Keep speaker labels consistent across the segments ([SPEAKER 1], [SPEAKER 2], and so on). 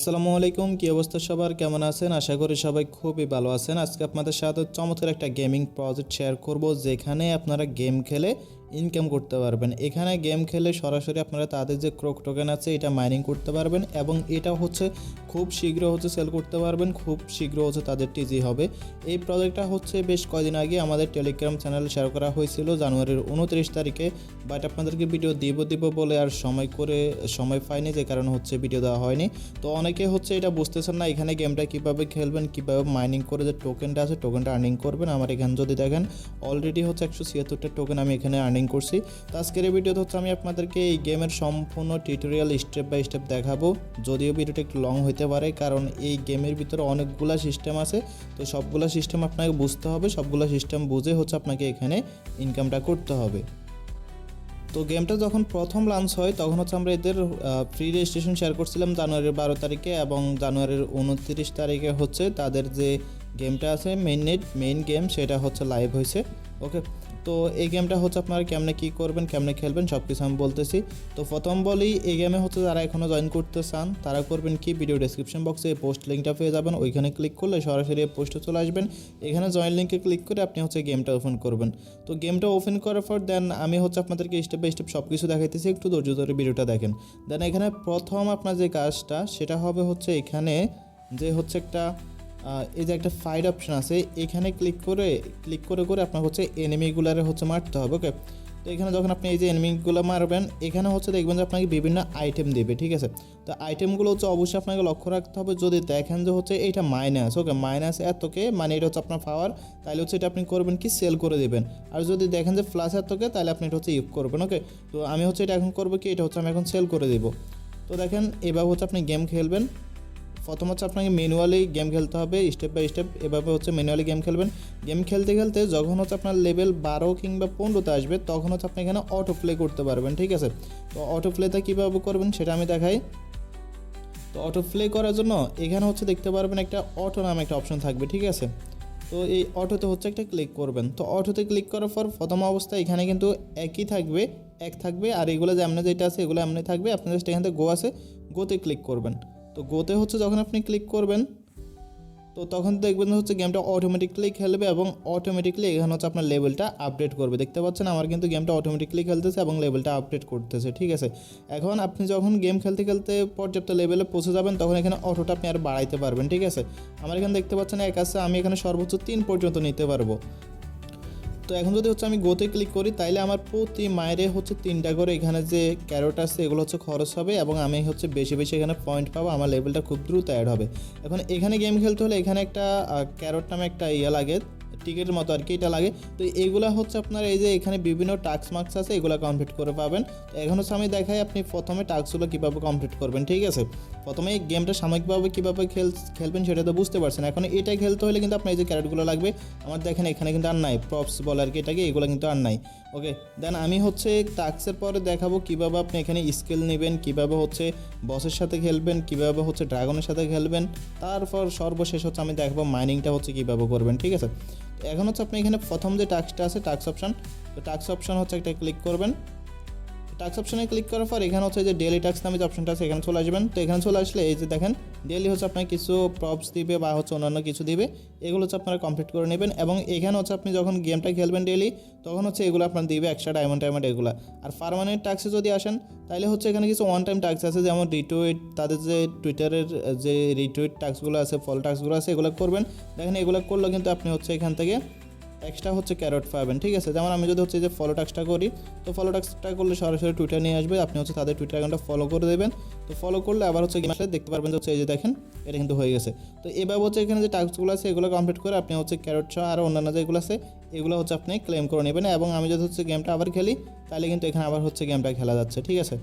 [SPEAKER 1] আসসালামু আলাইকুম, কি অবস্থা সবার, কেমন আছেন? আশা করি সবাই খুবই ভালো আছেন। আজকে আপনাদের সাথে চমৎকার একটা গেমিং প্রজেক্ট শেয়ার করব, যেখানে আপনারা গেম খেলে ইনকাম করতে পারবেন। এখানে গেম খেলে সরাসরি আপনারা তাদের যে ক্রোক টোকেন আছে এটা মাইনিং করতে পারবেন এবং এটা হচ্ছে খুব শীঘ্র হচ্ছে সেল করতে পারবেন, খুব শীঘ্র হচ্ছে তাদের টিজি হবে। এই প্রজেক্টটা হচ্ছে বেশ কয়দিন আগে আমাদের টেলিগ্রাম চ্যানেলে শেয়ার করা হয়েছিল জানুয়ারির 29 তারিখে, বাট আপনাদেরকে ভিডিও দিব বলে আর সময় পাইনি, যে কারণে হচ্ছে ভিডিও দেওয়া হয়নি। তো অনেকে হচ্ছে এটা বুঝতেছেন না এখানে গেমটা কীভাবে খেলবেন, কীভাবে মাইনিং করে যে টোকেনটা আছে টোকেনটা আর্নিং করবেন। আমার এখানে যদি দেখেন অলরেডি হচ্ছে 176টা টোকেন আমি এখানে আর্নিং করছি। তো আজকের এই ভিডিওতে হচ্ছে আমি আপনাদেরকে এই গেমের সম্পূর্ণ টিউটোরিয়াল স্টেপ বাই স্টেপ দেখাবো। যদিও ভিডিওটা একটু লং হতে পারে, কারণ এই গেমের ভিতরে অনেকগুলো সিস্টেম আছে, তো সবগুলো সিস্টেম আপনাকে বুঝতে হবে, সবগুলো সিস্টেম বুঝে হচ্ছে আপনাকে এখানে ইনকামটা করতে হবে। তো গেমটা যখন প্রথম লঞ্চ হয় তখন হচ্ছে আমরা এদের ফ্রি রেজিস্ট্রেশন শেয়ার করছিলাম জানুয়ারির 12 তারিখে, এবং জানুয়ারির 29 তারিখে হচ্ছে তাদের যে গেমটা আছে মেইন গেম সেটা হচ্ছে লাইভ হয়েছে। ওকে, তো এই গেমটা হচ্ছে আপনারা কেমনে কী করবেন, কেমনে খেলবেন সব কিছু আমি বলতেছি। তো প্রথম বলি, এই গেমে হচ্ছে যারা এখনও জয়েন করতে চান তারা করবেন কি, ভিডিও ডেসক্রিপশন বক্সে এই পোস্ট লিঙ্কটা পেয়ে যাবেন, ওইখানে ক্লিক করলে সরাসরি এই পোস্টে চলে আসবেন। এখানে জয়েন লিঙ্কে ক্লিক করে আপনি হচ্ছে গেমটা ওপেন করবেন। তো গেমটা ওপেন করার পর দেন আমি হচ্ছে আপনাদেরকে স্টেপ বাই স্টেপ সব কিছু দেখাইতেছি, একটু ধৈর্য ধরে ভিডিওটা দেখেন। দেন এখানে প্রথম আপনার যে কাজটা সেটা হবে হচ্ছে এখানে যে হচ্ছে একটা এই যে একটা ফাইট অপশন আছে, এখানে ক্লিক করে আপনার হচ্ছে এনিমিগুলারে হচ্ছে মারতে হবে। ওকে, তো এখানে যখন আপনি এই যে এনিমিগুলো মারবেন, এখানে হচ্ছে দেখবেন যে আপনাকে বিভিন্ন আইটেম দেবে, ঠিক আছে। তো আইটেমগুলো হচ্ছে অবশ্যই আপনাকে লক্ষ্য রাখতে হবে। যদি দেখেন যে হচ্ছে এইটা মাইনাস, ওকে মাইনাস এতকে, মানে এটা হচ্ছে আপনার পাওয়ার, তাহলে হচ্ছে এটা আপনি করবেন কি, সেল করে দেবেন। আর যদি দেখেন যে প্লাস এতকে, তাহলে আপনি এটা হচ্ছে ইউজ করবেন। ওকে, তো আমি হচ্ছে এটা এখন করবো কি, এটা হচ্ছে আমি এখন সেল করে দেব। তো দেখেন এভাবে হচ্ছে আপনি গেম খেলবেন। প্রথম হচ্ছে আপনাকে ম্যানুয়ালি গেম খেলতে হবে, স্টেপ বাই স্টেপ এভাবে হচ্ছে ম্যানুয়ালি গেম খেলবেন। গেম খেলতে খেলতে যখন হচ্ছে আপনার লেভেল 12 কিংবা 15তে আসবে, তখন হচ্ছে আপনি এখানে অটো প্লে করতে পারবেন, ঠিক আছে। তো অটো প্লেটা কীভাবে করবেন সেটা আমি দেখাই। তো অটো প্লে করার জন্য এখানে হচ্ছে দেখতে পারবেন একটা অটো নামে একটা অপশন থাকবে, ঠিক আছে। তো এই অটোতে হচ্ছে একটা ক্লিক করবেন। তো অটোতে ক্লিক করার পর প্রথম অবস্থায় এখানে কিন্তু একই থাকবে, এক থাকবে, আর এগুলো যে এমনি যেটা আছে এগুলো এমনি থাকবে। আপনি জাস্ট এখান থেকে গো আছে, গোতে ক্লিক করবেন। তো গোতে হচ্ছে যখন আপনি ক্লিক করবেন, তো তখন দেখবেন হচ্ছে গেমটা অটোমেটিকলি খেলবে এবং অটোমেটিকলি এখানে হচ্ছে আপনার লেভেলটা আপডেট করবে। দেখতে পাচ্ছেন আমার কিন্তু গেমটা অটোমেটিকলি খেলতেছে এবং লেভেলটা আপডেট করতেছে, ঠিক আছে। এখন আপনি যখন গেম খেলতে খেলতে পর্যাপ্ত লেভেলে পৌঁছে যাবেন, তখন এখানে অটোটা আপনি আর বাড়াইতে পারবেন, ঠিক আছে। আমার এখানে দেখতে পাচ্ছেন এক আছে, আমি এখানে সর্বোচ্চ 3 পর্যন্ত নিতে পারবো। তো এখন যদি হচ্ছে আমি গোতে ক্লিক করি, তাইলে আমার প্রতি মাইরে হচ্ছে 3টা করে এখানে যে ক্যারট আছে এগুলো হচ্ছে খরচ হবে, এবং আমি হচ্ছে বেশি বেশি এখানে পয়েন্ট পাবো, আমার লেভেলটা খুব দ্রুত অ্যাড হবে। এখন এখানে গেম খেলতে হলে এখানে একটা ক্যারট নামে একটা লাগে, টিকিটের মতো আর কি, এটা লাগে। তো এইগুলা হচ্ছে আপনার এই যে এখানে বিভিন্ন টাস্ক মার্কস আছে, এগুলো কমপ্লিট করে পাবেন। তো এখন হচ্ছে আমি দেখাই আপনি প্রথমে টাস্কগুলো কীভাবে কমপ্লিট করবেন, ঠিক আছে। প্রথমে এই গেমটা সাময়িকভাবে কীভাবে খেলবেন সেটা তো বুঝতে পারছেন। এখন এটা খেলতে হলে কিন্তু আপনার এই যে ক্যারেটগুলো লাগবে, আমার দেখেন এখানে কিন্তু আর নাই, প্রপস বলে আর কি এটাকে, এগুলো কিন্তু আর নাই। ওকে, দেন আমি হচ্ছে টাস্কের পরে দেখাবো কীভাবে আপনি এখানে স্কিল নেবেন, কীভাবে হচ্ছে বসের সাথে খেলবেন, কীভাবে হচ্ছে ড্রাগনের সাথে খেলবেন। তারপর সর্বশেষ হচ্ছে আমি দেখাবো মাইনিংটা হচ্ছে কীভাবে করবেন, ঠিক আছে। এখন হচ্ছে আপনি এখানে প্রথম যে টাস্কটা আছে টাস্ক অপশন, তো টাস্ক অপশন হচ্ছে একটা ক্লিক করবেন। টাস্ক অপশনে ক্লিক করার পর এখানে হচ্ছে যে ডেইলি টাস্ক নামে যে অপশনটা আছে এখানে চলে আসবেন। তো এখানে চলে আসলে এই যে দেখেন ডেইলি হচ্ছে আপনাকে কিছু প্রপস দিবে বা হচ্ছে অন্যান্য কিছু দিবে, এগুলো হচ্ছে আপনারা কমপ্লিট করে নেবেন। এবং এখানে হচ্ছে আপনি যখন গেমটা খেলবেন ডেইলি, তখন হচ্ছে এগুলো আপনার দিবে এক্সট্রা ডায়মন্ড এগুলো। আর পার্মানেন্ট টাস্কে যদি আসেন, তাহলে হচ্ছে এখানে কিছু ওয়ান টাইম টাস্ক আছে, যেমন রিটুইট, তাদের যে টুইটারের যে রিটুইট টাস্কগুলো আছে, ফলো টাস্কগুলো আছে, এগুলো করবেন। দেখেন এগুলো করলেও কিন্তু আপনি হচ্ছে এখান থেকে এক্সট্রা হচ্ছে ক্যারট পাবেন, ঠিক আছে। যেমন আমি যদি হচ্ছে যে ফলো টাস্কটা করি, তো ফলো টাস্কটা করলে সরাসরি টুইটার নিয়ে আসবে, আপনি হচ্ছে তাদের টুইটার অ্যাকাউন্টটা ফলো করে দেবেন। তো ফলো করলে আবার হচ্ছে গেম আসলে দেখতে পারবেন যে হচ্ছে এই যে দেখেন এটা কিন্তু হয়ে গেছে। তো এভাবে হচ্ছে এখানে যে টাস্কগুলো আছে এগুলো কমপ্লিট করে আপনি হচ্ছে ক্যারট সহ আর অন্যান্য যেগুলো আছে এগুলো হচ্ছে আপনি ক্লেম করে নেবেন। এবং আমি যদি হচ্ছে গেমটা আবার খেলি, তাহলে কিন্তু এখানে আবার হচ্ছে গেমটা খেলা যাচ্ছে, ঠিক আছে।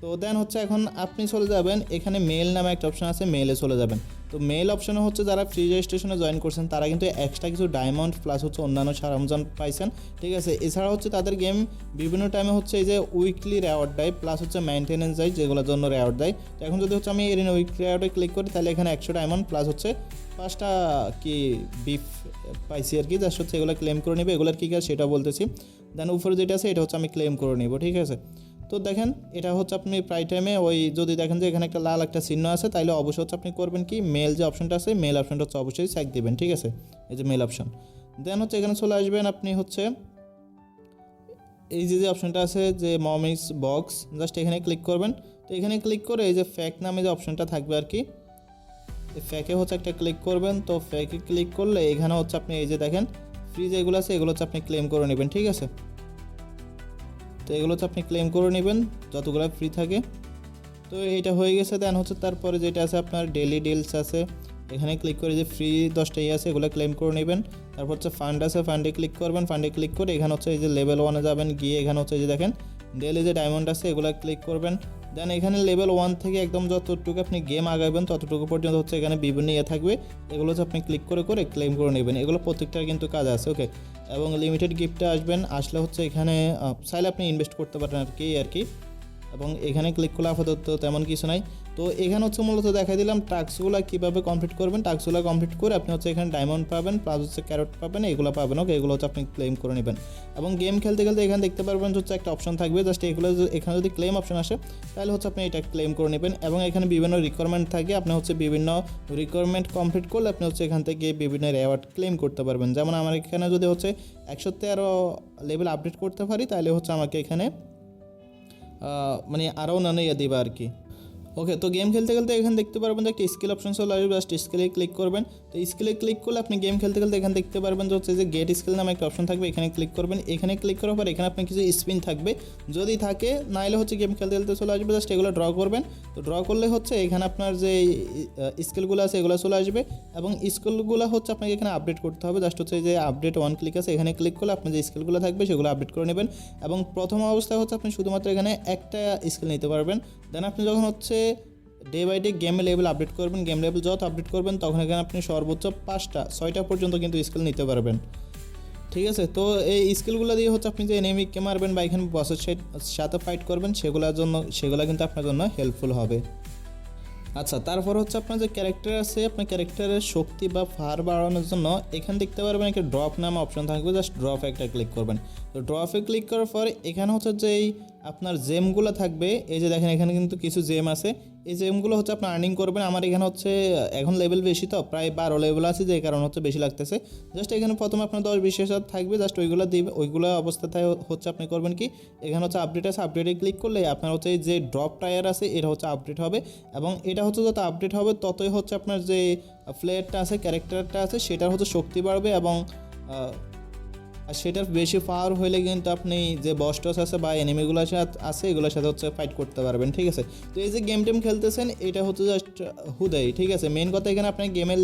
[SPEAKER 1] তো দেন হচ্ছে এখন আপনি চলে যাবেন এখানে মেল নামে একটা অপশন আছে, মেলে চলে যাবেন। তো মেল অপশনে হচ্ছে যারা ফ্রি রেজিস্ট্রেশনে জয়েন করছেন তারা কিন্তু এক্সট্রা কিছু ডায়মন্ড প্লাস হচ্ছে অন্যান্য সরঞ্জাম পাইছেন, ঠিক আছে। এছাড়া হচ্ছে তাদের গেম বিভিন্ন টাইমে হচ্ছে এই যে উইকলি রেওয়ার্ড দেয়, প্লাস হচ্ছে মেনটেনেন্স দেয়, যেগুলোর জন্য রেওয়ার্ড দেয়। তো এখন যদি হচ্ছে আমি এর উইকলি রেওয়ার্ডে ক্লিক করি, তাহলে এখানে 100 ডায়মন্ড প্লাস হচ্ছে 5টা কি বিফ পাইছি আর কি, জাস্ট হচ্ছে এগুলো ক্লেম করে নেবে। এগুলোর কী কাজ সেটা বলতেছি। দেন উপরে যেটা আছে এটা হচ্ছে আমি ক্লেম করে নেব, ঠিক আছে। তো তো দেখেন এটা হচ্ছে আপনি প্রায় টাইমে ওই যদি দেখেন যে এখানে একটা লাল একটা চিহ্ন আছে, তাইলে অবশ্যই হচ্ছে আপনি করবেন কি মেল যে অপশনটা আছে, মেল অপশনটা হচ্ছে অবশ্যই চেক দিবেন, ঠিক আছে, এই যে মেল অপশন। দেন হচ্ছে এখানে চলে আসবেন, আপনি হচ্ছে এই যে অপশনটা আছে যে মমিস বক্স, জাস্ট এখানে ক্লিক করবেন। তো এখানে ক্লিক করে এই যে ফ্যাক নামে যে অপশনটা থাকবে আর কি, এই ফ্যাকে হচ্ছে একটা ক্লিক করবেন। তো ফ্যাকে ক্লিক করলে এখানে হচ্ছে আপনি এই যে দেখেন ফ্রি যেগুলো আছে এগুলো হচ্ছে আপনি ক্লেম করে নেবেন, ঠিক আছে। তো এগুলো হচ্ছে আপনি ক্লেম করে নেবেন যতগুলো ফ্রি থাকে। তো এইটা হয়ে গেছে। দেন হচ্ছে তারপরে যেটা আছে আপনার ডেলি ডিলস আছে, এখানে ক্লিক করে যে ফ্রি 10টাই আছে এগুলো ক্লেম করে নেবেন। তারপর হচ্ছে ফান্ড আছে, ফান্ডে ক্লিক করবেন। ফান্ডে ক্লিক করে এখানে হচ্ছে এই যে লেভেল 1-এ যাবেন, গিয়ে এখানে হচ্ছে এই যে দেখেন ডেলি যে ডায়মন্ড আছে এগুলো ক্লিক করবেন। দেন এখানে লেভেল 1 থেকে একদম যতটুকু আপনি গেম আগাবেন ততটুকু পর্যন্ত হচ্ছে এখানে বিভিন্ন থাকবে, এগুলো হচ্ছে আপনি ক্লিক করে করে ক্লেম করে নেবেন। এগুলো প্রত্যেকটার কিন্তু কাজ আছে, ওকে। এবং লিমিটেড গিফটে আসবেন, আসলে হচ্ছে এখানে চাইলে আপনি ইনভেস্ট করতে পারেন আর কি। এবং এখানে ক্লিক করলে আপাতত তেমন কিছু নাই। তো এখানে হচ্ছে মূলত দেখা দিলাম টাস্কগুলো কীভাবে কমপ্লিট করবেন। টাস্কগুলো কমপ্লিট করে আপনি হচ্ছে এখানে ডায়মন্ড পাবেন, প্লাস হচ্ছে ক্যারট পাবেন, এগুলো পাবেন, ওকে। এগুলো হচ্ছে আপনি ক্লেম করে নেবেন। এবং গেম খেলতে খেলতে এখানে দেখতে পারবেন হচ্ছে একটা অপশন থাকবে, জাস্ট এগুলো এখানে যদি ক্লেম অপশন আসে তাহলে হচ্ছে আপনি এটা ক্লেম করে নেবেন। এবং এখানে বিভিন্ন রিকোয়ারমেন্ট থাকে, আপনি হচ্ছে বিভিন্ন রিকোয়ারমেন্ট কমপ্লিট করলে আপনি হচ্ছে এখান থেকে বিভিন্ন রেওয়ার্ড ক্লেম করতে পারবেন। যেমন আমার এখানে যদি হচ্ছে 113 লেভেল আপডেট করতে পারি তাহলে হচ্ছে আমাকে এখানে মানে আরও নানিয়ে দিবা আর কি, ওকে। তো গেম খেলতে খেলতে এখানে দেখতে পারবেন যে একটা স্কিল অপশন চলে আসবে, জাস্ট স্কিলে ক্লিক করবেন। তো স্কিলে ক্লিক করলে আপনি গেম খেলতে খেলতে এখানে দেখতে পারবেন যে হচ্ছে যে গেট স্কিল নামে একটা অপশন থাকবে, এখানে ক্লিক করবেন। এখানে ক্লিক করার পর এখানে আপনার কিছু স্পিন থাকবে, যদি থাকে নাইলে হচ্ছে গেম খেলতে খেলতে চলে আসবে, জাস্ট এগুলো ড্র করবেন। তো ড্র করলে হচ্ছে এখানে আপনার যে স্কিলগুলো আছে এগুলো চলে আসবে, এবং স্কিলগুলো হচ্ছে আপনাকে এখানে আপডেট করতে হবে। জাস্ট হচ্ছে যে আপডেট 1 ক্লিক আছে, এখানে ক্লিক করলে আপনার যে স্কিলগুলো থাকবে সেগুলো আপডেট করে নেবেন। এবং প্রথম অবস্থায় হচ্ছে আপনি শুধুমাত্র এখানে একটা স্কিল নিতে পারবেন। দেন আপনি যখন হচ্ছে day by day game level update করবেন, গেম লেভেল যত আপডেট করবেন তখন এখানে আপনি সর্বোচ্চ 6টা পর্যন্ত কিন্তু স্কিল নিতে পারবেন, ঠিক আছে। তো এই স্কিলগুলো দিয়ে হচ্ছে আপনি যে এনিমিকে মারবেন বা এখানে বসের সাথে ফাইট করবেন সেগুলো কিন্তু আপনার জন্য হেল্পফুল হবে। আচ্ছা, তারপর হচ্ছে আপনার যে ক্যারেক্টার আছে, আপনার ক্যারেক্টারের শক্তি বা ফার বাড়ানোর জন্য এখানে দেখতে পারবেন একটা ড্রপ নামে অপশন থাকবে, জাস্ট ড্রপ একটা ক্লিক করবেন। তো ড্রপে ক্লিক করার পর এখানে হচ্ছে যে আপনার জেমগুলো থাকবে, এই যে দেখেন এখানে কিন্তু কিছু জেম আছে, এই জেমগুলো হচ্ছে আপনি আর্নিং করবেন। আমার এখানে হচ্ছে এখন লেভেল বেশি, তো প্রায় 12 লেভেল আছে, যে কারণ হচ্ছে বেশি লাগতেছে। জাস্ট এখানে প্রথমে আপনার 10-20 থাকবে, জাস্ট ওইগুলো দিবে, ওইগুলো অবস্থায় হচ্ছে আপনি করবেন কি এখানে হচ্ছে আপডেট আছে, আপডেটে ক্লিক করলে আপনার হচ্ছে যে ড্রপ টায়ার আছে এটা হচ্ছে আপডেট হবে। এবং এটা হচ্ছে যত আপডেট হবে ততই হচ্ছে আপনার যে প্লেয়ারটা আছে, ক্যারেক্টারটা আছে, সেটার হচ্ছে শক্তি বাড়বে। এবং আর সেটার বেশি পাওয়ার হইলে কিন্তু আপনি যে বস টস আছে বা এনিমিগুলো আছে এগুলোর সাথে হচ্ছে ফাইট করতে পারবেন, ঠিক আছে। তো এই যে গেম টেম খেলতেছেন এটা হচ্ছে জাস্ট হুদাই, ঠিক আছে। মেন কথা এখানে আপনি গেমের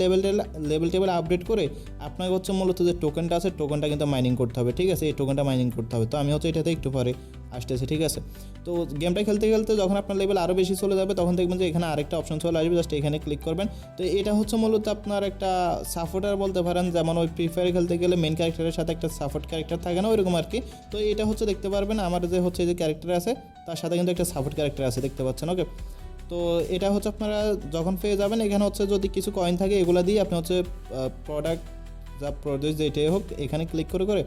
[SPEAKER 1] লেভেল টেবিল আপডেট করে আপনাকে হচ্ছে মূলত যে টোকেনটা আছে টোকেনটা কিন্তু মাইনিং করতে হবে, ঠিক আছে। এই টোকেনটা মাইনিং করতে হবে। তো আমি হচ্ছে এটাতে একটু পরে আসতেছে, ঠিক আছে। তো গেমটা খেলতে খেলতে যখন আপনার লেভেল আরও বেশি চলে যাবে তখন দেখবেন যে এখানে আরেকটা অপশন চলে আসবে, জাস্ট এখানে ক্লিক করবেন। তো এটা হচ্ছে মূলত আপনার একটা সাপোর্টার বলতে পারেন, যেমন ওই ফ্রি ফায়ার খেলতে গেলে মেন ক্যারেক্টারের সাথে একটা সাপোর্ট ক্যারেক্টার থাকে না, ওইরকম আর কি। তো এটা হচ্ছে দেখতে পারবেন আমার যে হচ্ছে যে ক্যারেক্টার আছে তার সাথে কিন্তু একটা সাপোর্ট ক্যারেক্টার আছে, দেখতে পাচ্ছেন, ওকে। তো এটা হচ্ছে আপনারা যখন পেয়ে যাবেন এখানে হচ্ছে যদি কিছু কয়েন থাকে এগুলো দিয়ে আপনি হচ্ছে প্রোডাক্ট যা প্রডিউস যেটাই হোক এখানে ক্লিক করে করে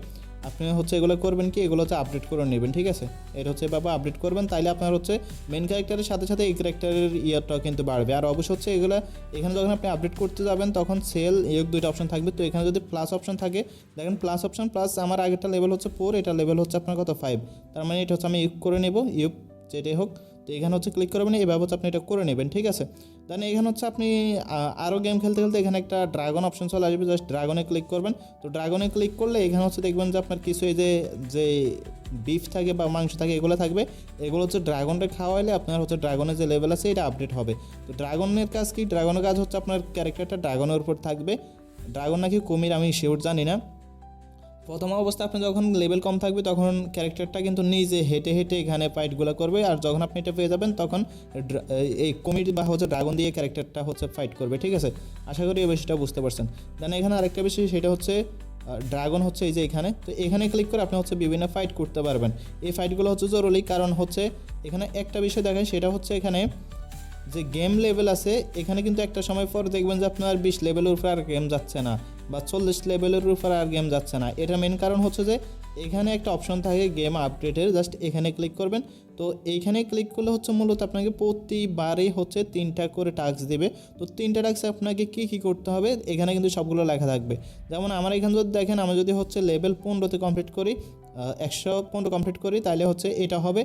[SPEAKER 1] আপনি হচ্ছে এগুলো করবেন কি এগুলো হচ্ছে আপডেট করে নেবেন, ঠিক আছে। এটা হচ্ছে এভাবে আপডেট করবেন, তাইলে আপনার হচ্ছে মেন ক্যারেক্টারের সাথে সাথে এই ক্যারেক্টারের ইয়ারটাও কিন্তু বাড়বে। আর অবশ্যই হচ্ছে এগুলো এখানে যখন আপনি আপডেট করতে যাবেন তখন সেল ইয়োগ 2টা অপশন থাকবে। তো এখানে যদি প্লাস অপশন থাকে, দেখেন প্লাস অপশন প্লাস আমার আগেরটা লেভেল হচ্ছে 4, এটা লেভেল হচ্ছে আপনার কত 5, তার মানে এটা হচ্ছে আমি ইউজ করে নেব, ইউজ যেটাই হোক। তো এখানে হচ্ছে ক্লিক করবেন, এইভাবে হচ্ছে আপনি এটা করে নেবেন, ঠিক আছে। দেন এখানে হচ্ছে আপনি আরও গেম খেলতে খেলতে এখানে একটা ড্রাগন অপশন চলে আসবে, জাস্ট ড্রাগনে ক্লিক করবেন। তো ড্রাগনে ক্লিক করলে এখানে হচ্ছে দেখবেন যে আপনার কিছু এই যে বিফ থাকে বা মাংস থাকে এগুলো থাকবে, এগুলো হচ্ছে ড্রাগনটা খাওয়াইলে আপনার হচ্ছে ড্রাগনের যে লেভেল আছে এটা আপডেট হবে। তো ড্রাগনের কাজ কি, ড্রাগনের কাজ হচ্ছে আপনার ক্যারেক্টারটা ড্রাগনের উপর থাকবে। ড্রাগন নাকি কুমির আমি শিওর জানি না। প্রথম অবস্থায় আপনি যখন লেভেল কম থাকবে তখন ক্যারেক্টারটা কিন্তু নিজে হেঁটে হেঁটে এখানে ফাইটগুলো করবে, আর যখন আপনি এটা পেয়ে যাবেন তখন এই কমিটি বা হচ্ছে ড্রাগন দিয়ে ক্যারেক্টারটা হচ্ছে ফাইট করবে, ঠিক আছে। আশা করি এই বিষয়টা বুঝতে পারছেন। দেন এখানে আরেকটা বিষয় সেটা হচ্ছে ড্রাগন হচ্ছে এই যে এখানে, তো এখানে ক্লিক করে আপনি হচ্ছে বিভিন্ন ফাইট করতে পারবেন। এই ফাইটগুলো হচ্ছে জরুরি, কারণ হচ্ছে এখানে একটা বিষয় দেখেন সেটা হচ্ছে এখানে যে গেম লেভেল আছে এখানে কিন্তু একটা সময় পর দেখবেন যে আপনার 20 লেভেলের উপর আর গেম যাচ্ছে না বা 40 লেভেলের উপর আর গেম যাচ্ছে না। এটা মেন কারণ হচ্ছে যে এখানে একটা অপশন থাকে গেম আপডেটের, জাস্ট এখানে ক্লিক করবেন। তো এইখানে ক্লিক করলে হচ্ছে মূলত আপনাকে প্রতিবারই হচ্ছে 3টা করে টাস্ক দেবে। তো 3টা টাস্ক আপনাকে কী করতে হবে এখানে কিন্তু সবগুলো লেখা থাকবে। যেমন আমার এখানে যদি দেখেন, আমি যদি হচ্ছে লেভেল 15তে কমপ্লিট করি, 115 কমপ্লিট করি, তাহলে হচ্ছে এটা হবে।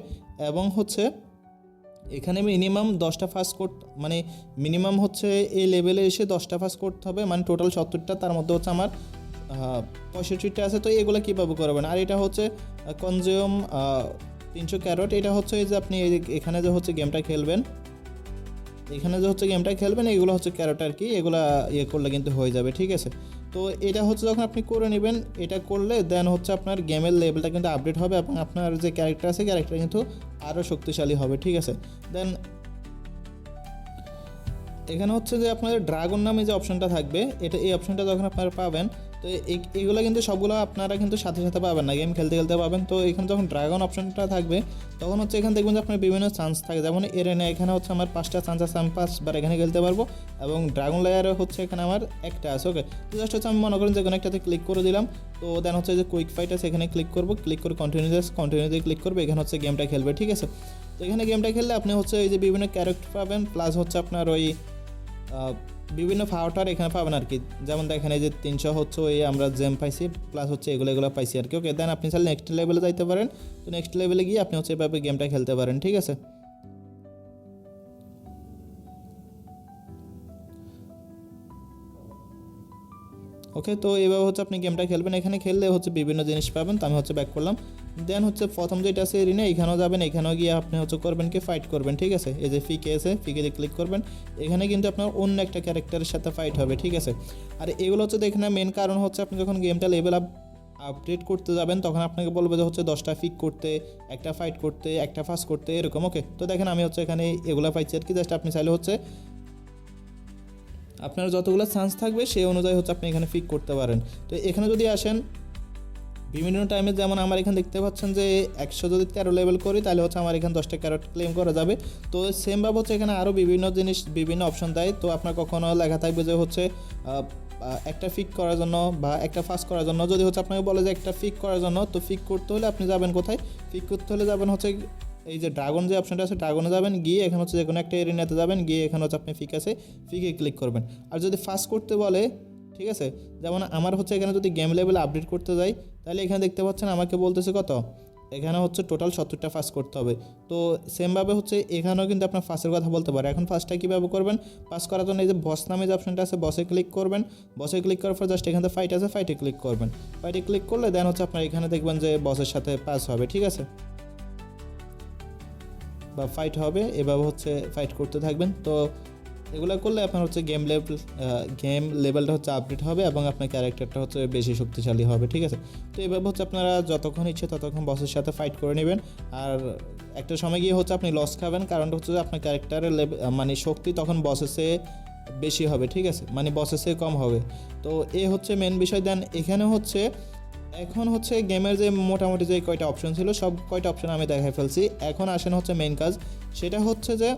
[SPEAKER 1] এবং হচ্ছে এখানে মিনিমাম 10টা ফার্স্ট করতে, মানে মিনিমাম হচ্ছে এই লেভেলে এসে 10টা ফার্স্ট করতে হবে, মানে টোটাল 70টা, তার মধ্যে হচ্ছে আমার 65টা আছে। তো এগুলো কীভাবে করবেন। আর এটা হচ্ছে কনজিউম 300 ক্যারট। এটা হচ্ছে এই যে আপনি এখানে যে হচ্ছে গেমটা খেলবেন, এগুলো হচ্ছে ক্যারট আর কি, এগুলো করলে কিন্তু হয়ে যাবে, ঠিক আছে। তো এটা হচ্ছে যখন আপনি করে নেবেন, এটা করলে দেন হচ্ছে আপনার গেমের লেভেলটা কিন্তু আপডেট হবে এবং আপনার যে ক্যারেক্টার আছে ক্যারেক্টার কিন্তু আরও শক্তিশালী হবে, ঠিক আছে। দেন এখানে হচ্ছে যে আপনাদের ড্রাগন নামে যে অপশনটা থাকবে, এই অপশনটা যখন আপনারা পাবেন, তো এইগুলো কিন্তু সবগুলো আপনারা কিন্তু সাথে সাথে পাবেন না, গেম খেলতে খেলতে পাবেন। তো এখানে যখন ড্রাগন অপশনটা থাকবে, তখন হচ্ছে এখানে দেখবেন যে আপনার বিভিন্ন চান্স থাকে। যেমন এখানে হচ্ছে আমার 5টা চান্স আছে, আমি 5বার এখানে খেলতে পারবো। এবং ড্রাগন লেয়ারে হচ্ছে এখানে আমার একটা আছে, ওকে। তো জাস্ট হচ্ছে আমি মনে করেন যে কোনো একটাতে ক্লিক করে দিলাম। তো দেন হচ্ছে যে কুইক ফাইট আছে, এখানে ক্লিক করে কন্টিনিউতে ক্লিক করবো, এখানে হচ্ছে গেমটা খেলবে, ঠিক আছে। তো এখানে গেমটা খেললে আপনি হচ্ছে এই যে বিভিন্ন ক্যারেক্টার পাবেন, প্লাস হচ্ছে আপনার ওই বিভিন্ন ফাওয়ার এখানে পাবেন আর কি। যেমন দেখেন এই যে 300 হচ্ছে ওই আমরা জেম পাইছি, প্লাস হচ্ছে এগুলো পাইছি আর কি, ওকে। দেন আপনি চাইলে নেক্সট লেভেলে যাইতে পারেন। তো নেক্সট লেভেলে গিয়ে আপনি হচ্ছে এভাবে গেমটা খেলতে পারেন, ঠিক আছে। ওকে, তো এইভাবে হচ্ছে আপনি গেমটা খেলবেন। এখানে খেললে হচ্ছে বিভিন্ন জিনিস পাবেন। তো আমি হচ্ছে ব্যাক করলাম। দেন হচ্ছে প্রথম যেটা আছে এরিনা, এখানেও যাবেন, এখানেও গিয়ে আপনি হচ্ছে করবেন কি ফাইট করবেন, ঠিক আছে। এই যে ফিকে আছে, ফিকেতে ক্লিক করবেন। এখানে কিন্তু আপনার অন্য একটা ক্যারেক্টারের সাথে ফাইট হবে, ঠিক আছে। আর এগুলো হচ্ছে দেখেন মেন কারণ হচ্ছে আপনি যখন গেমটা লেভেল আপডেট করতে যাবেন, তখন আপনাকে বলবে যে হচ্ছে 10টা ফিক করতে, একটা ফাইট করতে, একটা ফাস্ট করতে, এরকম, ওকে। তো দেখেন আমি হচ্ছে এখানে এগুলো পাইছি আর কি। জাস্ট আপনি চাইলে হচ্ছে আপনার যতগুলো চান্স থাকবে সেই অনুযায়ী হচ্ছে আপনি এখানে ফিক করতে পারেন। তো এখানে যদি আসেন বিভিন্ন টাইমে, যেমন আমার এখানে দেখতে পাচ্ছেন যে 100 যদি 13 লেভেল করি, তাহলে হচ্ছে আমার এখানে 10টা ক্যারট ক্লেম করা যাবে। তো সেমভাবে হচ্ছে এখানে আরও বিভিন্ন জিনিস, বিভিন্ন অপশন দেয়। তো আপনার কখনো লেখা থাকবে যে হচ্ছে একটা ফিক করার জন্য বা একটা ফাস্ট করার জন্য, যদি হচ্ছে আপনাকে বলে যে একটা ফিক করার জন্য, তো ফিক করতে হলে আপনি যাবেন কোথায়, ফিক করতে হলে যাবেন হচ্ছে এই যে ড্রাগন যে অপশনটা আছে, ড্রাগনে যাবেন, গিয়ে এখানে হচ্ছে যে কোনো একটা এরিনাতে যাবেন, গিয়ে এখানে হচ্ছে আপনি ফিক আছে, ফিকে ক্লিক করবেন। আর যদি ফাস্ট করতে বলে, ঠিক আছে, যেমন আমার হচ্ছে এখানে যদি গেম লেভেল আপডেট করতে যাই, তাহলে এখানে দেখতে পাচ্ছেন আমাকে বলতেছে কত, এখানে হচ্ছে টোটাল 70টা ফাস্ট করতে হবে। তো সেমভাবে হচ্ছে এখানেও কিন্তু আপনার ফাস্টের কথা বলতে পারে। এখন ফাস্টটা কীভাবে করবেন, পাস করার জন্য এই যে বস নামে যে অপশনটা আছে, বসে ক্লিক করবেন। বসে ক্লিক করার পর জাস্ট এখানে ফাইট আছে, ফাইটে ক্লিক করবেন। ফাইটে ক্লিক করলে দেন হচ্ছে আপনার এখানে দেখবেন যে বসের সাথে পাস হবে, ঠিক আছে, বা ফাইট হবে। এভাবে হচ্ছে ফাইট করতে থাকবেন। তো এগুলো করলে আপনার হচ্ছে গেম লেভেলটা হচ্ছে আপডেট হবে এবং আপনার ক্যারেক্টারটা হচ্ছে বেশি শক্তিশালী হবে, ঠিক আছে। তো এইভাবে হচ্ছে আপনারা যতক্ষণ ইচ্ছে ততক্ষণ বসের সাথে ফাইট করে নেবেন। আর একটা সময় গিয়ে হচ্ছে আপনি লস খাবেন, কারণটা হচ্ছে যে আপনার ক্যারেক্টারের মানে শক্তি তখন বসের চেয়ে বেশি হবে, ঠিক আছে, মানে বসের চেয়ে কম হবে। তো এই হচ্ছে মেন বিষয়। দেন এখানে হচ্ছে এখন হচ্ছে গেমের যে মোটামুটি যে কয়টা অপশন ছিল, সব কয়টা অপশন আমি দেখাই ফেলছি। এখন আসেন হচ্ছে মেন কাজ, সেটা হচ্ছে যে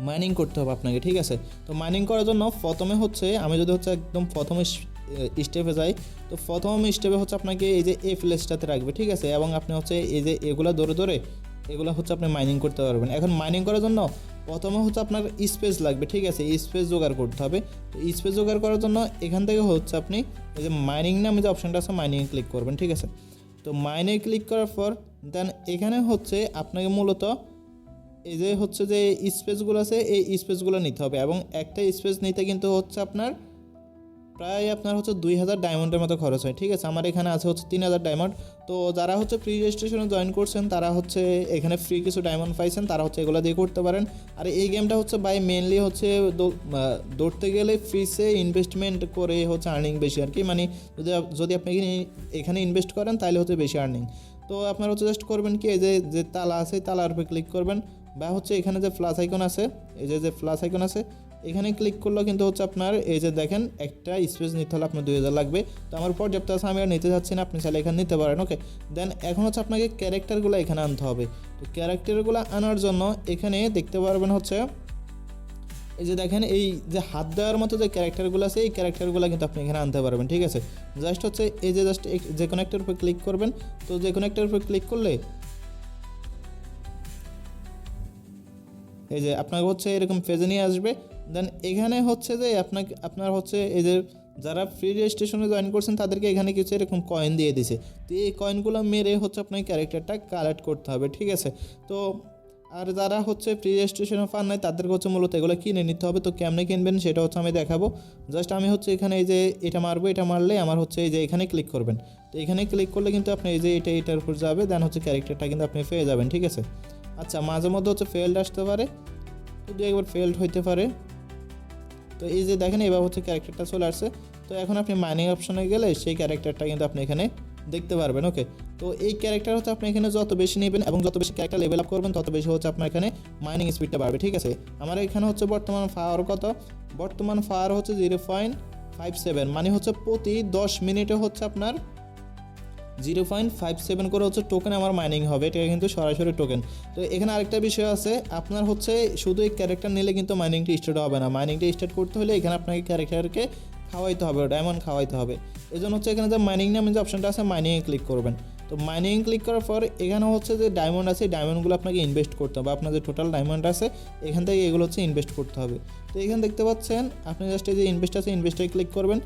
[SPEAKER 1] মাইনিং করতে হবে আপনাকে, ঠিক আছে। তো মাইনিং করার জন্য প্রথমে হচ্ছে আমি যদি হচ্ছে একদম প্রথম স্টেপে যাই, তো প্রথম স্টেপে হচ্ছে আপনাকে এই যে এই প্লেসটাতে রাখবে, ঠিক আছে। এবং আপনি হচ্ছে এই যে এগুলো ধরে এগুলো হচ্ছে আপনি মাইনিং করতে পারবেন। এখন মাইনিং করার জন্য প্রথমে হচ্ছে আপনার স্পেস লাগবে, ঠিক আছে, স্পেস জোগাড় করতে হবে। তো স্পেস জোগাড় করার জন্য এখান থেকে হচ্ছে আপনি এই যে মাইনিং নামে যে অপশানটা আছে, মাইনিংয়ে ক্লিক করবেন, ঠিক আছে। তো মাইনে ক্লিক করার পর দেন এখানে হচ্ছে আপনাকে মূলত এই যে হচ্ছে যে স্পেসগুলো আছে, এই স্পেসগুলো নিতে হবে। এবং একটা স্পেস নিতে কিন্তু হচ্ছে প্রায় আপনার হচ্ছে 2000 ডায়মন্ডের মতো খরচ হয়, ঠিক আছে। আমার এখানে আছে হচ্ছে 3000 ডায়মন্ড। তো যারা হচ্ছে ফ্রি রেজিস্ট্রেশনে জয়েন করছেন, তারা হচ্ছে এখানে ফ্রি কিছু ডায়মন্ড পাইছেন, তারা হচ্ছে এগুলো দিয়ে করতে পারেন। আর এই গেমটা হচ্ছে মেনলি হচ্ছে দৌড়তে গেলে ফ্রিসে ইনভেস্টমেন্ট করে হচ্ছে আর্নিং বেশি আর কি, মানে যদি আপনি এখানে ইনভেস্ট করেন তাহলে হচ্ছে বেশি আর্নিং। তো আপনারা হচ্ছে জাস্ট করবেন কি, এই যে তালা আছে, তালার উপরে ক্লিক করবেন, বা হচ্ছে এখানে যে প্লাস আইকন আছে, এই যে প্লাস আইকন আছে, এখানে ক্লিক করলেও কিন্তু হচ্ছে আপনার এই যে দেখেন একটা স্পেস নিতে হলে আপনার 2000 লাগবে। তো আমার পর্যাপ্ত আছে, আমি আর নিতে যাচ্ছি না, আপনি চাইলে এখানে নিতে পারেন, ওকে। দেন এখন হচ্ছে আপনাকে ক্যারেক্টারগুলো এখানে আনতে হবে। তো ক্যারেক্টারগুলো আনার জন্য এখানে দেখতে পারবেন হচ্ছে এই যে দেখেন এই যে হাত দেওয়ার মতো যে ক্যারেক্টারগুলো আছে এই ক্যারেক্টারগুলো কিন্তু আপনি এখানে আনতে পারবেন, ঠিক আছে। জাস্ট হচ্ছে এই যে জাস্ট যে কোনো একটার উপর ক্লিক করবেন। তো যে কোনো একটার উপর ক্লিক করলে এই যে আপনাকে হচ্ছে এরকম পেজে নিয়ে আসবে। দেন এখানে হচ্ছে যে আপনার হচ্ছে এই যে যারা ফ্রি রেজিস্ট্রেশনে জয়েন করছেন তাদেরকে এখানে কিছু এরকম কয়েন দিয়ে দিছে। তো এই কয়েনগুলো মেরে হচ্ছে আপনার ক্যারেক্টারটা কালেক্ট করতে হবে, ঠিক আছে। তো আর যারা হচ্ছে ফ্রি রেজিস্ট্রেশনে পান নাই তাদেরকে হচ্ছে মূলত এগুলো কিনে নিতে হবে। তো কেমনে কিনবেন সেটা হচ্ছে আমি দেখাবো। জাস্ট আমি হচ্ছে এখানে এই যে এটা মারবো, এটা মারলে আমার হচ্ছে এই যে এখানে ক্লিক করবেন। তো এখানে ক্লিক করলে কিন্তু আপনি এই যে এটার উপর যাবে, দেন হচ্ছে ক্যারেক্টারটা কিন্তু আপনি পেয়ে যাবেন, ঠিক আছে। আচ্ছা, মাঝে মধ্যে হচ্ছে ফেল্ড আসতে পারে, যদি একবার ফেল্ড হইতে পারে। তো এই যে দেখেন এবার হচ্ছে ক্যারেক্টারটা চলে আসছে। তো এখন আপনি মাইনিং অপশনে গেলে সেই ক্যারেক্টারটা কিন্তু আপনি এখানে দেখতে পারবেন, ওকে। তো এই ক্যারেক্টার হচ্ছে আপনি এখানে যত বেশি নেবেন এবং যত বেশি ক্যারেক্টার লেভেল আপ করবেন তত বেশি হচ্ছে আপনার এখানে মাইনিং স্পিডটা বাড়বে, ঠিক আছে। আমার এখানে হচ্ছে বর্তমান ফাওয়ার কত, বর্তমান ফাওয়ার হচ্ছে 0.57, মানে হচ্ছে প্রতি 10 মিনিটে হচ্ছে আপনার 0.57 করে হচ্ছে টোকেন আমার মাইনিং হবে। এটা কিন্তু সরাসরি টোকেন। তো এখানে আরেকটা বিষয় আছে, আপনার হচ্ছে শুধু এই ক্যারেক্টার নিলে কিন্তু মাইনিংটা স্টার্ট হবে না। মাইনিংটা স্টার্ট করতে হলে এখানে আপনাকে ক্যারেক্টারকে খাওয়াইতে হবে, ডায়মন্ড খাওয়াইতে হবে। এই জন্য হচ্ছে এখানে যে মাইনিং নামে যে অপশনটা আছে মাইনিংয়ে ক্লিক করবেন। তো মাইনিং ক্লিক করার পর এখানে হচ্ছে যে ডায়মন্ড আছে, ডায়মন্ডগুলো আপনাকে ইনভেস্ট করতে হবে। আপনার যে টোটাল ডায়মন্ড আছে এখান থেকে এগুলো হচ্ছে ইনভেস্ট করতে হবে। তো এখানে দেখতে পাচ্ছেন আপনি জাস্ট এই যে ইনভেস্ট আছে ইনভেস্টে ক্লিক করবেন।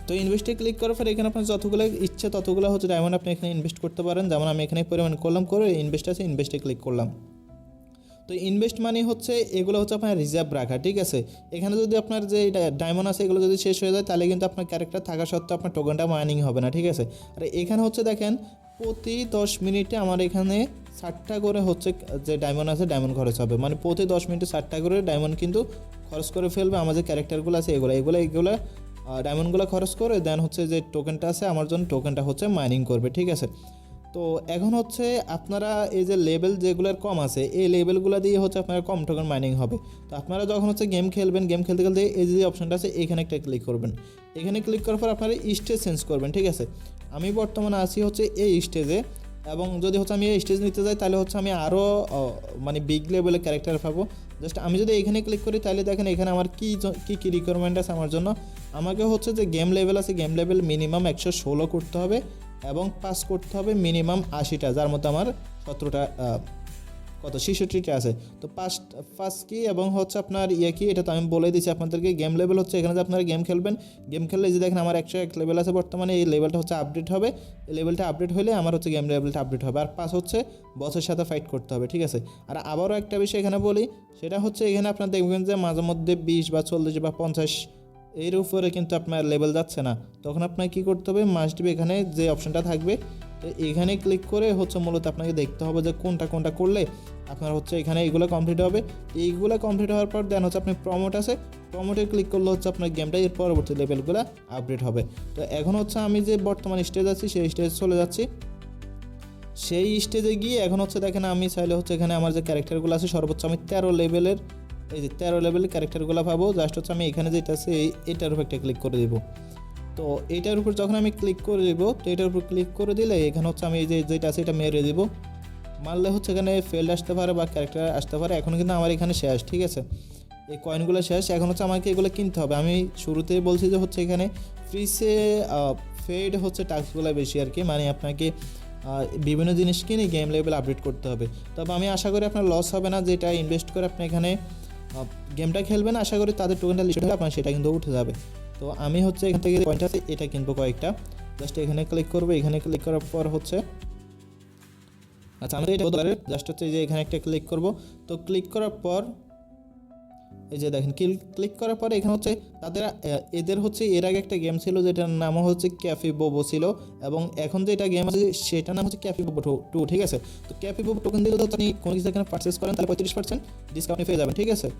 [SPEAKER 1] তো ইনভেস্টে ক্লিক করার পর এখানে আপনার যতগুলো ইচ্ছে ততগুলো হচ্ছে ডায়মন্ড আপনি এখানে ইনভেস্ট করতে পারেন। যেমন আমি এখানে পরিমাণ করলাম, করে ইনভেস্ট আছে ইনভেস্টে ক্লিক করলাম। তো ইনভেস্ট মানে হচ্ছে এগুলো হচ্ছে আপনার রিজার্ভ রাখা, ঠিক আছে। এখানে যদি আপনার যে ডায়মন্ড আছে এগুলো যদি শেষ হয়ে যায় তাহলে কিন্তু আপনার ক্যারেক্টার থাকা সত্ত্বেও আপনার টোকেনটা মাইনিং হবে না, ঠিক আছে। আর এখানে হচ্ছে দেখেন প্রতি 10 মিনিটে আমার এখানে 60টা করে হচ্ছে যে ডায়মন্ড আছে ডায়মন্ড খরচ হবে, মানে প্রতি 10 মিনিটে 60টা করে ডায়মন্ড কিন্তু খরচ করে ফেলবে আমার যে ক্যারেক্টারগুলো আছে এগুলো ডায়মন্ডগুলো খরচ করে দেন হচ্ছে যে টোকেনটা আছে আমার জন্য টোকেনটা হচ্ছে মাইনিং করবে, ঠিক আছে। তো এখন হচ্ছে আপনারা এই যে লেভেল যেগুলোর কম আছে এই লেভেলগুলো দিয়ে হচ্ছে আপনার কম টোকেন মাইনিং হবে। তো আপনারা যখন হচ্ছে গেম খেলবেন, গেম খেলতে খেলতে এই যে অপশনটা আছে এখানে একটা ক্লিক করবেন। এখানে ক্লিক করার পর আপনারা স্টেজ চেঞ্জ করবেন, ঠিক আছে। আমি বর্তমানে আছি হচ্ছে এই স্টেজে, এবং যদি হচ্ছে আমি এই স্টেজ নিতে যাই তাহলে হচ্ছে আমি আরও মানে বিগ লেভেলের ক্যারেক্টার পাবো। জাস্ট আমি যদি এখানে ক্লিক করি তাহলে দেখেন এখানে আমার কী রিকোয়ারমেন্ট আছে আমার জন্য। আমাকে হচ্ছে যে গেম লেভেল আছে গেম লেভেল মিনিমাম 116 করতে হবে এবং পাস করতে হবে মিনিমাম 80টা, যার মধ্যে আমার 17টা 66টা আছে। তো পাস কি এবং হচ্ছে আপনার কি এটা তো আমি বলে দিচ্ছি আপনাদেরকে। গেম লেভেল হচ্ছে এখানে যে আপনারা গেম খেলবেন, গেম খেললে যে দেখেন আমার 101 লেভেল আছে বর্তমানে, এই লেভেলটা হচ্ছে আপডেট হবে। এই লেভেলটা আপডেট হলে আমার হচ্ছে গেম লেভেলটা আপডেট হবে। আর পাস হচ্ছে বসের সাথে ফাইট করতে হবে, ঠিক আছে। আর আবারও একটা বিষয় এখানে বলি, সেটা হচ্ছে এখানে আপনার দেখবেন যে মাঝে মধ্যে 20 বা 40 বা 50 এর উপরে কিন্তু আপনার লেভেল যাচ্ছে না, তখন আপনাকে কী করতে হবে, মাস্ট বি এখানে যে অপশনটা থাকবে তো এখানে ক্লিক করে হচ্ছে মূলত আপনাকে দেখতে হবে যে কোনটা করলে আপনার হচ্ছে এখানে এইগুলো কমপ্লিট হবে। এইগুলো কমপ্লিট হওয়ার পর দেন হচ্ছে আপনি প্রমোট আছে, প্রমোটে ক্লিক করলে হচ্ছে আপনার গেমটা এর পরবর্তী লেভেলগুলো আপডেট হবে। তো এখন হচ্ছে আমি যে বর্তমান স্টেজ আছি সেই স্টেজে চলে যাচ্ছি। সেই স্টেজে গিয়ে এখন হচ্ছে দেখেন আমি চাইলে হচ্ছে এখানে আমার যে ক্যারেক্টারগুলো আছে সর্বোচ্চ আমি 13 লেভেলের এই যে 13 লেভেলের ক্যারেক্টারগুলো পাবো। জাস্ট হচ্ছে আমি এখানে যেটা আছে এটার উপর একটা ক্লিক করে দেবো। তো এইটার উপর যখন আমি ক্লিক করে দেবো তো এটার উপর ক্লিক করে দিলে এখানে হচ্ছে আমি এই যে যেটা আছে এটা মেরে দেবো। মারলে হচ্ছে এখানে ফেল্ড আসতে পারে বা ক্যারেক্টার আসতে পারে। এখন কিন্তু আমার এখানে শেষ, ঠিক আছে, এই কয়েনগুলো শেষ। এখন হচ্ছে আমাকে এগুলো কিনতে হবে। আমি শুরুতেই বলছি যে হচ্ছে এখানে ফ্রিসে ফেড হচ্ছে টাস্কগুলো বেশি আর কি, মানে আপনাকে বিভিন্ন জিনিস কিনে গেম লেভেল আপডেট করতে হবে। তবে আমি আশা করি আপনার লস হবে না, যেটা ইনভেস্ট করে আপনি এখানে গেমটা খেলবেন, আশা করি তাদের টোকেনটা লিস্ট হবে আপনার সেটা কিন্তু উঠে যাবে। তো আমি হচ্ছে এখান থেকে পয়েন্ট আছে এটা কিনবো কয়েকটা। জাস্ট এখানে ক্লিক করবো, এখানে ক্লিক করার পর হচ্ছে আচ্ছা আমি এটা জাস্ট হচ্ছে যে এখানে একটা ক্লিক করব। তো ক্লিক করার পর এই যে দেখেন ক্লিক করার পরে এখানে হচ্ছে এদের হচ্ছে এর আগে একটা গেম ছিল যেটার নাম হচ্ছে ক্যাফে বোবো ছিল, এবং এখন যেটা গেম আছে সেটার নাম হচ্ছে ক্যাফে বোবো 2, ঠিক আছে। তো ক্যাফে বোবো টোকেন দিলে তো আপনি কোনো কিছু এখানে পারচেস করেন তাহলে 35% ডিসকাউন্ট পেয়ে যাবেন, ঠিক আছে।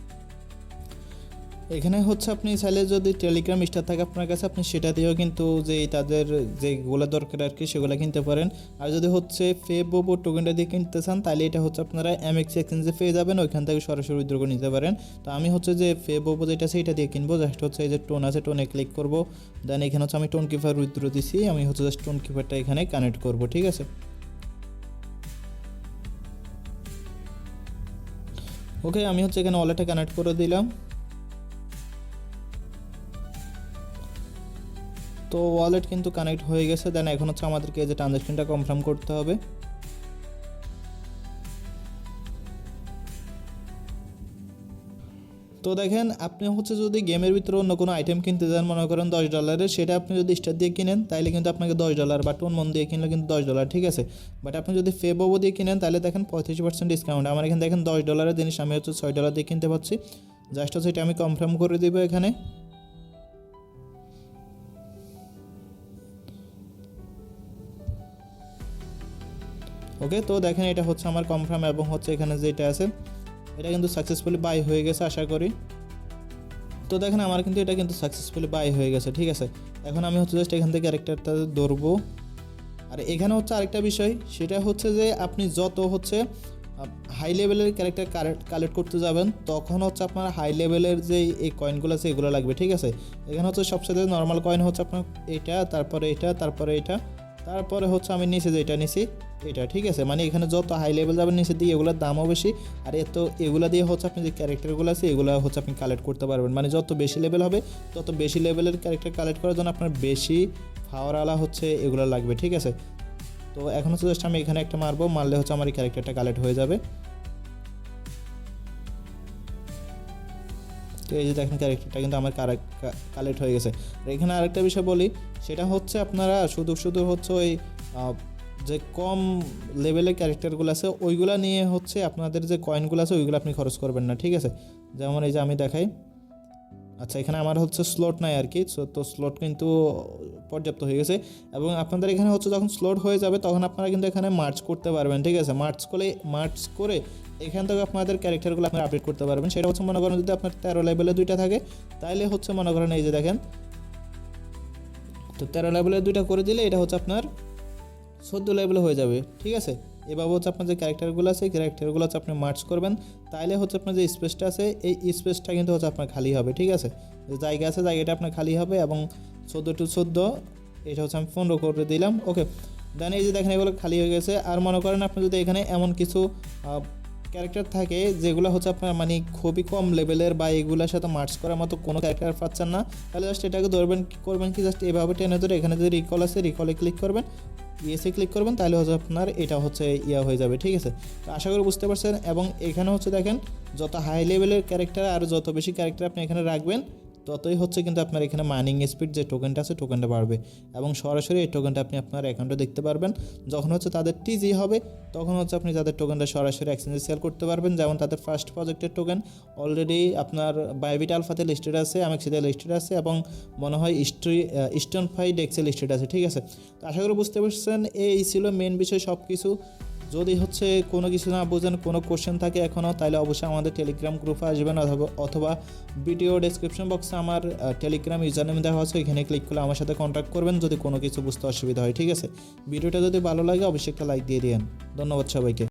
[SPEAKER 1] এখানে হচ্ছে আপনি চাইলে যদি টেলিগ্রাম স্টার থাকে আপনার কাছে আপনি সেটা দিয়েও কিন্তু যে তাদের যেগুলো দরকার আর কি সেগুলো কিনতে পারেন। আর যদি হচ্ছে ফেবোবো টোকেনটা দিয়ে কিনতে চান তাহলে এটা হচ্ছে আপনারা এমএক্স এক্সচেঞ্জে পেয়ে যাবেন, ওইখান থেকে সরাসরি উইথড্র করে নিতে পারেন। তো আমি হচ্ছে যে ফেবোবো যেটা আছে এটা দিয়ে কিনবো। জাস্ট হচ্ছে এই যে টোন আছে টোনে ক্লিক করবো, দেন এখানে হচ্ছে আমি টোন কিপার উইথড্র দিছি, আমি হচ্ছে জাস্ট টোন কিপারটা এখানে কানেক্ট করবো, ঠিক আছে। ওকে, আমি হচ্ছে এখানে ওয়ালেটে কানেক্ট করে দিলাম। তো ওয়ালেট কিন্তু কানেক্ট হয়ে গেছে। দেন এখন হচ্ছে আমাদেরকে এই যে ট্রানজ্যাকশনটা কনফার্ম করতে হবে। তো দেখেন, আপনি হচ্ছে যদি গেমের ভিতরে অন্য কোনো আইটেম কিনতে যান, মনে করেন $10, সেটা আপনি যদি স্টার দিয়ে কিনেন তাহলে কিন্তু আপনাকে $10, বা টোন মন দিয়ে কিনলে কিন্তু $10, ঠিক আছে। বাট আপনি যদি ফেবোবো দিয়ে কিনেন তাহলে দেখেন 35% ডিসকাউন্ট। আমার এখানে দেখেন $10 জিনিস আমি হচ্ছে $6 দিয়ে কিনতে পারছি। জাস্ট হচ্ছে এটা আমি কনফার্ম করে দিব এখানে। ওকে, তো দেখেন এটা হচ্ছে আমার কনফার্ম, এবং হচ্ছে এখানে যেটা আছে এটা কিন্তু সাকসেসফুলি বাই হয়ে গেছে আশা করি। তো দেখেন আমার কিন্তু এটা কিন্তু সাকসেসফুলি বাই হয়ে গেছে, ঠিক আছে। এখন আমি হচ্ছে জাস্ট এখান থেকে ক্যারেক্টারটা ধরবো। আর এখানে হচ্ছে আরেকটা বিষয়, সেটা হচ্ছে যে আপনি যত হচ্ছে হাই লেভেলের ক্যারেক্টার কালেক্ট করতে যাবেন তখন হচ্ছে আপনার হাই লেভেলের যে এই কয়েনগুলো আছে এগুলো লাগবে, ঠিক আছে। এখানে হচ্ছে সবচেয়ে নর্মাল কয়েন হচ্ছে আপনার এটা, তারপরে এটা, তারপরে এটা, তারপরে হচ্ছে আমি নিচে যেটা নিছি এটা, ঠিক আছে। মানে এখানে যত হাই লেভেল যাবেন নিচের দিকে এগুলোর দামও বেশি। আর এত এগুলো দিয়ে হচ্ছে আপনি যে ক্যারেক্টারগুলো আছে এগুলো হচ্ছে আপনি কালেক্ট করতে পারবেন। মানে যত বেশি লেভেল হবে তত বেশি লেভেলের ক্যারেক্টার কালেক্ট করার জন্য আপনার বেশি পাওয়ারওয়ালা হচ্ছে এগুলো লাগবে, ঠিক আছে। তো এখন হচ্ছে জাস্ট আমি এখানে একটা মারবো, মারলে হচ্ছে আমার এই ক্যারেক্টারটা কালেক্ট হয়ে যাবে। তো এই যে দেখেন ক্যারেক্টারটা কিন্তু আমার কালেক্ট হয়ে গেছে। আর এখানে আরেকটা বিষয় বলি, সেটা হচ্ছে আপনারা শুধু হচ্ছে ওই যে কম লেভেলের ক্যারেক্টারগুলো আছে ওইগুলো নিয়ে হচ্ছে আপনাদের যে কয়েনগুলো আছে ওইগুলো আপনি খরচ করবেন না, ঠিক আছে। যেমন এই যে আমি দেখাই, আচ্ছা এখানে আমার হচ্ছে স্লট নাই আর কি। তো স্লট কিন্তু পর্যাপ্ত হয়ে গেছে, এবং আপনাদের এখানে হচ্ছে যখন স্লট হয়ে যাবে তখন আপনারা কিন্তু এখানে মার্চ করতে পারবেন, ঠিক আছে। মার্চ করে এখান থেকে আপনাদের ক্যারেক্টারগুলো আপনারা আপডেট করতে পারবেন। সেটা হচ্ছে মনে করেন যদি আপনার 13 লেভেলে দুইটা থাকে তাইলে হচ্ছে মনে করেন এই যে দেখেন, তো 13 লেভেলে দুইটা করে দিলে এটা হচ্ছে আপনার 14 লেভেলে হয়ে যাবে, ঠিক আছে। এভাবে হচ্ছে আপনার যে ক্যারেক্টারগুলো আছে ক্যারেক্টারগুলো হচ্ছে আপনি মার্চ করবেন, তাইলে হচ্ছে আপনার যে স্পেসটা আছে এই স্পেসটা কিন্তু হচ্ছে আপনার খালি হবে, ঠিক আছে। যে জায়গা আছে জায়গাটা আপনার খালি হবে, এবং 14 এটা হচ্ছে আমি 15 করে দিলাম। ওকে, দেন এই যে দেখেন এগুলো খালি হয়ে গেছে। আর মনে করেন আপনি যদি এখানে এমন কিছু ক্যারেক্টার থাকে যেগুলো হচ্ছে আপনার মানে খুবই কম লেভেলের বা এগুলোর সাথে মার্চ করার মতো কোনো ক্যারেক্টার পাচ্ছেন না, তাহলে জাস্ট এটাকে ধরবেন, করবেন কি জাস্ট এভাবে টেনে ধরে এখানে যে রিকল আছে রিকলে ক্লিক করবেন, ইএসএ ক্লিক করবেন, তাহলে হচ্ছে আপনার এটা হচ্ছে হয়ে যাবে, ঠিক আছে। তো আশা করি বুঝতে পারছেন। এবং এখানে হচ্ছে দেখেন যত হাই লেভেলের ক্যারেক্টার আর যত বেশি ক্যারেক্টার আপনি এখানে রাখবেন ততই হচ্ছে কিন্তু আপনার এখানে মাইনিং স্পিড যে টোকেনটা আছে টোকেনটা বাড়বে, এবং সরাসরি এই টোকেনটা আপনি আপনার অ্যাকাউন্টে দেখতে পারবেন। যখন হচ্ছে তাদের টিজি হবে তখন হচ্ছে আপনি তাদের টোকেনটা সরাসরি এক্সচেঞ্জে সেল করতে পারবেন। যেমন তাদের ফার্স্ট প্রজেক্টের টোকেন অলরেডি আপনার বাইবিট আলফাতে লিস্টেড আছে, আমেক্সিতে লিস্টেড আছে, এবং মনে হয় ইস্টার্ন ফাই ডেক্সে লিস্টেড আছে, ঠিক আছে। তো আশা করি বুঝতে পারছেন, এই ছিল মেন বিষয় সব কিছু। যদি হচ্ছে কোনো কিছু না বোঝেন, কোনো কোশ্চেন থাকে এখনও, তাহলে অবশ্যই আমাদের টেলিগ্রাম গ্রুপে আসবেন, অথবা ভিডিও ডেসক্রিপশন বক্সে আমার টেলিগ্রাম ইউজার নেম দেওয়া আছে, এখানে ক্লিক করলে আমার সাথে কন্ট্যাক্ট করবেন যদি কোনো কিছু বুঝতে অসুবিধা হয়, ঠিক আছে। ভিডিওটা যদি ভালো লাগে অবশ্যই একটা লাইক দিয়ে দিন। ধন্যবাদ সবাইকে।